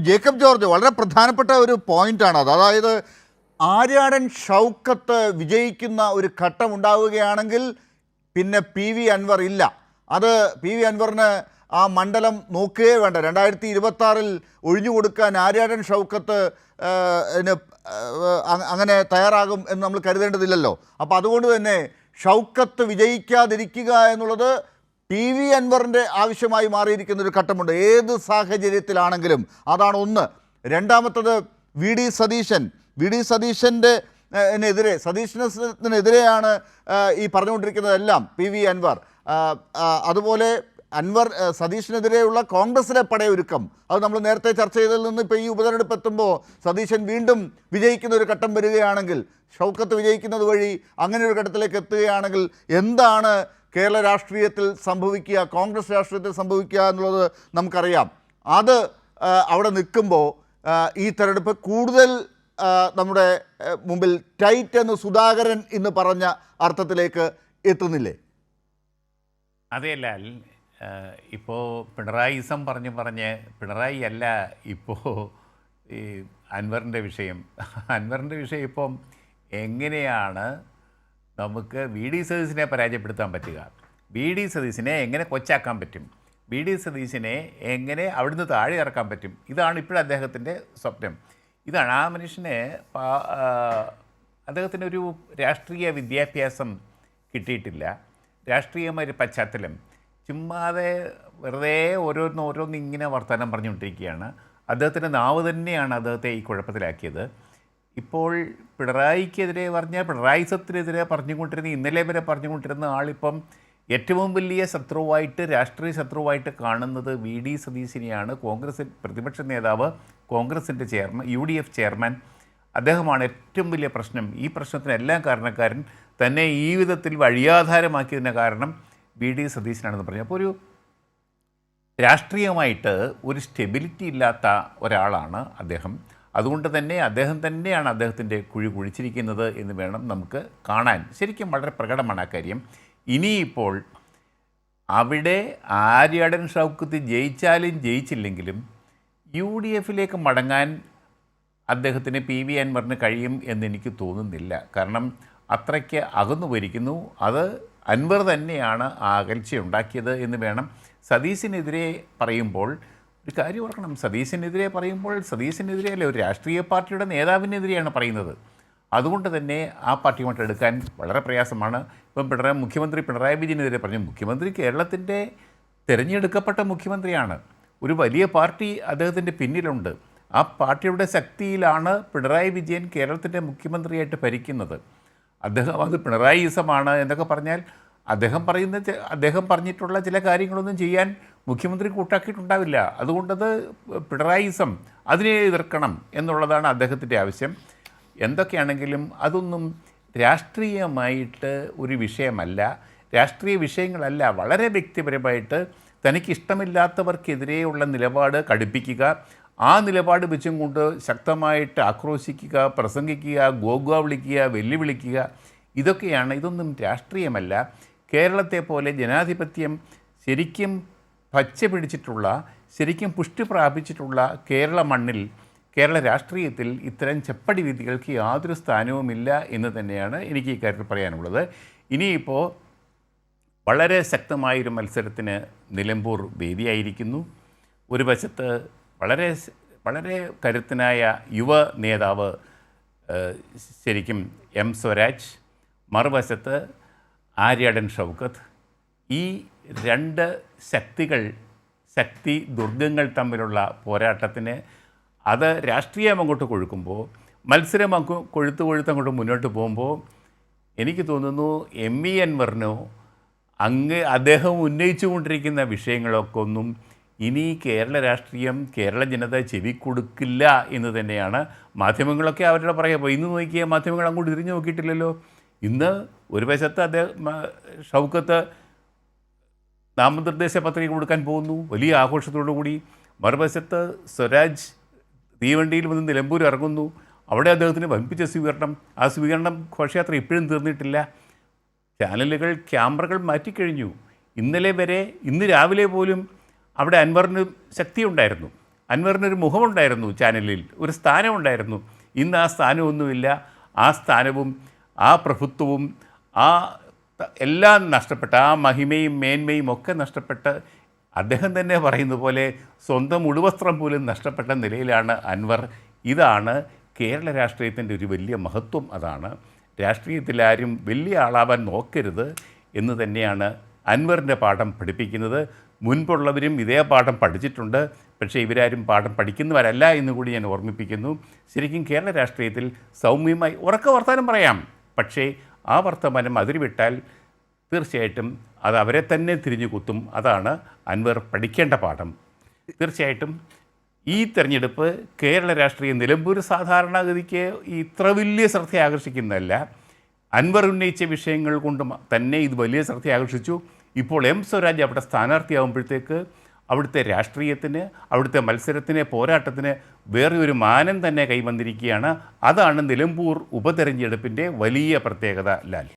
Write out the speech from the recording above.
Jacob George വളരെ പ്രധാനപ്പെട്ട ഒരു പോയിന്റാണ് അത്. അതായത് ആര്യാടൻ ഷൗക്കത്ത് വിജയിക്കുന്ന ഒരു ഘട്ടം ഉണ്ടാവുകയാണെങ്കിൽ പിന്നെ പി വി അൻവർ ഇല്ല. അത് പി വി അൻവറിന് ആ മണ്ഡലം നോക്കുകയേ വേണ്ട. 2026 ഒഴിഞ്ഞു കൊടുക്കാൻ ആര്യാടൻ ഷൗക്കത്ത് അങ്ങനെ തയ്യാറാകും എന്ന് നമ്മൾ കരുതേണ്ടതില്ലല്ലോ. അപ്പോൾ അതുകൊണ്ട് തന്നെ ഷൗക്കത്ത് വിജയിക്കാതിരിക്കുക എന്നുള്ളത് പി വി അൻവറിൻ്റെ ആവശ്യമായി മാറിയിരിക്കുന്ന ഒരു ഘട്ടമുണ്ട് ഏത് സാഹചര്യത്തിലാണെങ്കിലും. അതാണ് ഒന്ന്. രണ്ടാമത്തത് വി ഡി സതീശനെതിരെയാണ് ഈ പറഞ്ഞുകൊണ്ടിരിക്കുന്നതെല്ലാം പി വി അൻവർ. അതുപോലെ അൻവർ സതീശനെതിരെയുള്ള കോൺഗ്രസിലെ പടയൊരുക്കം അത് നമ്മൾ നേരത്തെ ചർച്ച ചെയ്തതിൽ നിന്ന് ഇപ്പോൾ ഈ ഉപതെരഞ്ഞെടുപ്പ് എത്തുമ്പോൾ സതീശൻ വീണ്ടും വിജയിക്കുന്ന ഒരു ഘട്ടം വരികയാണെങ്കിൽ, ഷൗക്കത്ത് വിജയിക്കുന്നത് വഴി അങ്ങനെ ഒരു ഘട്ടത്തിലേക്ക് എത്തുകയാണെങ്കിൽ എന്താണ് കേരള രാഷ്ട്രീയത്തിൽ സംഭവിക്കുക, കോൺഗ്രസ് രാഷ്ട്രീയത്തിൽ സംഭവിക്കുക എന്നുള്ളത് നമുക്കറിയാം. അത് അവിടെ നിൽക്കുമ്പോൾ ഈ തെരഞ്ഞെടുപ്പ് കൂടുതൽ നമ്മുടെ മുമ്പിൽ ടൈറ്റ് എന്ന് സുധാകരൻ ഇന്ന് പറഞ്ഞ അർത്ഥത്തിലേക്ക് എത്തുന്നില്ലേ? അതെയല്ല, ഇപ്പോൾ പിണറായിസം പറഞ്ഞ് പിണറായി അല്ല ഇപ്പോൾ ഈ അൻവറിൻ്റെ വിഷയം ഇപ്പം എങ്ങനെയാണ് നമുക്ക് വി ഡി സതീശനെ പരാജയപ്പെടുത്താൻ പറ്റുക, വി ഡി സതീശനെ എങ്ങനെ കൊച്ചാക്കാൻ പറ്റും, വി ഡി സതീശനെ എങ്ങനെ അവിടുന്ന് താഴെ ഇറക്കാൻ പറ്റും. ഇതാണ് ഇപ്പോഴും അദ്ദേഹത്തിൻ്റെ സ്വപ്നം. ഇതാണ് ആ മനുഷ്യന് അദ്ദേഹത്തിനൊരു രാഷ്ട്രീയ വിദ്യാഭ്യാസം കിട്ടിയിട്ടില്ല, രാഷ്ട്രീയമായ പശ്ചാത്തലം. ചുമ്മാതെ വെറുതെ ഓരോന്ന് ഇങ്ങനെ വർത്തമാനം പറഞ്ഞുകൊണ്ടിരിക്കുകയാണ്. അദ്ദേഹത്തിൻ്റെ നാവ് തന്നെയാണ് അദ്ദേഹത്തെ ഈ കുഴപ്പത്തിലാക്കിയത്. ഇപ്പോൾ പിണറായിക്കെതിരെ പിണറായിസത്തിനെതിരെ പറഞ്ഞുകൊണ്ടിരുന്ന ഇന്നലെ വരെ പറഞ്ഞുകൊണ്ടിരുന്ന ആളിപ്പം ഏറ്റവും വലിയ ശത്രുവായിട്ട്, രാഷ്ട്രീയ ശത്രുവായിട്ട് കാണുന്നത് വി ഡി സതീശനെയാണ്. കോൺഗ്രസ് പ്രതിപക്ഷ നേതാവ്, കോൺഗ്രസിൻ്റെ UDF ചെയർമാൻ, അദ്ദേഹമാണ് ഏറ്റവും വലിയ പ്രശ്നം. ഈ പ്രശ്നത്തിനെല്ലാം കാരണക്കാരൻ തന്നെ ഈ വിധത്തിൽ വഴിയാധാരമാക്കിയതിൻ്റെ കാരണം വി ഡി സതീശനാണെന്ന് പറഞ്ഞു. അപ്പോൾ ഒരു രാഷ്ട്രീയമായിട്ട് ഒരു സ്റ്റെബിലിറ്റി ഇല്ലാത്ത ഒരാളാണ് അദ്ദേഹം. അതുകൊണ്ട് തന്നെ അദ്ദേഹം തന്നെയാണ് അദ്ദേഹത്തിൻ്റെ കുഴി കുഴിച്ചിരിക്കുന്നത് എന്ന് വേണം നമുക്ക് കാണാൻ. ശരിക്കും വളരെ പ്രകടമാണ് ആ കാര്യം. ഇനിയിപ്പോൾ അവിടെ ആര്യാടൻ ഷൗക്കത്ത് ജയിച്ചാലും ജയിച്ചില്ലെങ്കിലും UDFിലേക്ക് മടങ്ങാൻ അദ്ദേഹത്തിന് പി വി അൻവറിന് കഴിയും എന്നെനിക്ക് തോന്നുന്നില്ല. കാരണം അത്രയ്ക്ക് അകന്നു പോയിരിക്കുന്നു. അത് അൻവർ തന്നെയാണ് ആ അകൽച്ചയുണ്ടാക്കിയത് എന്ന് വേണം. സതീശനെതിരെ പറയുമ്പോൾ ഒരു കാര്യം ഓർക്കണം, സതീശനെതിരെയല്ല, ഒരു രാഷ്ട്രീയ പാർട്ടിയുടെ നേതാവിനെതിരെയാണ് പറയുന്നത്. അതുകൊണ്ട് തന്നെ ആ പാർട്ടിയുമായിട്ട് എടുക്കാൻ വളരെ പ്രയാസമാണ്. ഇപ്പം മുഖ്യമന്ത്രി പിണറായി വിജയനെതിരെ പറഞ്ഞു. മുഖ്യമന്ത്രി കേരളത്തിൻ്റെ തിരഞ്ഞെടുക്കപ്പെട്ട മുഖ്യമന്ത്രിയാണ്. ഒരു വലിയ പാർട്ടി അദ്ദേഹത്തിൻ്റെ പിന്നിലുണ്ട്. ആ പാർട്ടിയുടെ ശക്തിയിലാണ് പിണറായി വിജയൻ കേരളത്തിൻ്റെ മുഖ്യമന്ത്രിയായിട്ട് ഭരിക്കുന്നത്. അത് പിണറായിസമാണ് എന്നൊക്കെ പറഞ്ഞാൽ അദ്ദേഹം പറഞ്ഞിട്ടുള്ള ചില കാര്യങ്ങളൊന്നും ചെയ്യാൻ മുഖ്യമന്ത്രി കൂട്ടാക്കിയിട്ടുണ്ടാവില്ല. അതുകൊണ്ടത് പിണറായിസം, അതിനെ എതിർക്കണം എന്നുള്ളതാണ് അദ്ദേഹത്തിൻ്റെ ആവശ്യം. എന്തൊക്കെയാണെങ്കിലും അതൊന്നും രാഷ്ട്രീയമായിട്ട് ഒരു വിഷയമല്ല, രാഷ്ട്രീയ വിഷയങ്ങളല്ല. വളരെ വ്യക്തിപരമായിട്ട് തനിക്കിഷ്ടമില്ലാത്തവർക്കെതിരെയുള്ള നിലപാട് കടുപ്പിക്കുക, ആ നിലപാട് വെച്ചും കൊണ്ട് ശക്തമായിട്ട് ആക്രോശിക്കുക, പ്രസംഗിക്കുക, ഗോഗ വിളിക്കുക, വെല്ലുവിളിക്കുക, ഇതൊന്നും രാഷ്ട്രീയമല്ല. കേരളത്തെ പോലെ ജനാധിപത്യം ശരിക്കും പച്ച പിടിച്ചിട്ടുള്ള, ശരിക്കും പുഷ്ടി പ്രാപിച്ചിട്ടുള്ള കേരള മണ്ണിൽ, കേരള രാഷ്ട്രീയത്തിൽ ഇത്തരം ചെപ്പടി വിധികൾക്ക് യാതൊരു സ്ഥാനവുമില്ല എന്ന് തന്നെയാണ് എനിക്ക് ഈ കാര്യത്തിൽ പറയാനുള്ളത്. ഇനിയിപ്പോൾ വളരെ ശക്തമായൊരു മത്സരത്തിന് നിലമ്പൂർ വേദിയായിരിക്കുന്നു. ഒരു വശത്ത് വളരെ കരുത്തനായ യുവ നേതാവ് ശരിക്കും M സ്വരാജ്, മറുവശത്ത് ആര്യാടൻ ഷൗക്കത്ത്. ഈ രണ്ട് ശക്തി ദുർഗങ്ങൾ തമ്മിലുള്ള പോരാട്ടത്തിന് അത് രാഷ്ട്രീയം അങ്ങോട്ട് കൊഴുക്കുമ്പോൾ, മത്സരം കൊഴുത്തങ്ങോട്ട് മുന്നോട്ട് പോകുമ്പോൾ എനിക്ക് തോന്നുന്നു MV അൻവറിനോ അദ്ദേഹം ഉന്നയിച്ചു കൊണ്ടിരിക്കുന്ന വിഷയങ്ങളൊക്കെ ഒന്നും ഇനി കേരള രാഷ്ട്രീയം, കേരള ജനത ചെവി കൊടുക്കില്ല എന്ന് തന്നെയാണ് മാധ്യമങ്ങളൊക്കെ അവരുടെ പറയുക. ഇന്ന് നോക്കിയ മാധ്യമങ്ങൾ അങ്ങോട്ട് തിരിഞ്ഞു നോക്കിയിട്ടില്ലല്ലോ. ഇന്ന് ഒരു വശത്ത് ഷൗക്കത്ത് നാമനിർദ്ദേശ പത്രിക കൊടുക്കാൻ പോകുന്നു വലിയ ആഘോഷത്തോടു കൂടി. മറുവശത്ത് സ്വരാജ് തീവണ്ടിയിൽ വന്ന് നിലമ്പൂർ ഇറങ്ങുന്നു. അവിടെ അദ്ദേഹത്തിന് വമ്പിച്ച സ്വീകരണം. ആ സ്വീകരണം ഘോഷയാത്ര ഇപ്പോഴും തീർന്നിട്ടില്ല. ചാനലുകൾ ക്യാമറകൾ മാറ്റിക്കഴിഞ്ഞു. ഇന്ന് രാവിലെ പോലും അവിടെ അൻവറിന് ശക്തിയുണ്ടായിരുന്നു. അൻവറിനൊരു മുഖമുണ്ടായിരുന്നു, ചാനലിൽ ഒരു സ്ഥാനമുണ്ടായിരുന്നു. ഇന്ന് ആ സ്ഥാനമൊന്നുമില്ല. ആ സ്ഥാനവും ആ പ്രഭുത്വവും ആ എല്ലാം നഷ്ടപ്പെട്ട, ആ മഹിമയും മേന്മയും ഒക്കെ നഷ്ടപ്പെട്ട് അദ്ദേഹം തന്നെ പറയുന്ന പോലെ സ്വന്തം ഉടുവസ്ത്രം പോലും നഷ്ടപ്പെട്ട നിലയിലാണ് അൻവർ. ഇതാണ് കേരള രാഷ്ട്രീയത്തിൻ്റെ ഒരു വലിയ മഹത്വം. അതാണ് രാഷ്ട്രീയത്തിൽ ആരും വലിയ ആളാവാൻ നോക്കരുത് എന്ന് തന്നെയാണ് അൻവറിൻ്റെ പാഠം പഠിപ്പിക്കുന്നത്. മുൻപുള്ളവരും ഇതേ പാഠം പഠിച്ചിട്ടുണ്ട്, പക്ഷേ ഇവരാരും പാഠം പഠിക്കുന്നവരല്ല എന്നുകൂടി ഞാൻ ഓർമ്മിപ്പിക്കുന്നു. ശരിക്കും കേരള രാഷ്ട്രീയത്തിൽ സൗമ്യമായി ഉറക്ക വർത്തമാനം പറയാം, പക്ഷേ ആ വർത്തമാനം അതിരുവിട്ടാൽ തീർച്ചയായിട്ടും അത് അവരെ തന്നെ തിരിഞ്ഞു കുത്തും. അതാണ് അൻവർ പഠിക്കേണ്ട പാഠം. തീർച്ചയായിട്ടും ഈ തെരഞ്ഞെടുപ്പ് കേരള രാഷ്ട്രീയ നിലമ്പൂർ സാധാരണഗതിക്ക് ഇത്ര വലിയ ശ്രദ്ധ ആകർഷിക്കുന്നതല്ല. അൻവർ ഉന്നയിച്ച വിഷയങ്ങൾ കൊണ്ട് തന്നെ ഇത് വലിയ ശ്രദ്ധ ആകർഷിച്ചു. ഇപ്പോൾ എം സ്വരാജ് അവിടെ സ്ഥാനാർത്ഥിയാകുമ്പോഴത്തേക്ക് അവിടുത്തെ രാഷ്ട്രീയത്തിന്, അവിടുത്തെ മത്സരത്തിന്, പോരാട്ടത്തിന് വേറെ ഒരു മാനം തന്നെ കൈവന്നിരിക്കുകയാണ്. അതാണ് നിലമ്പൂർ ഉപതെരഞ്ഞെടുപ്പിൻ്റെ വലിയ പ്രത്യേകത. ലാൽ.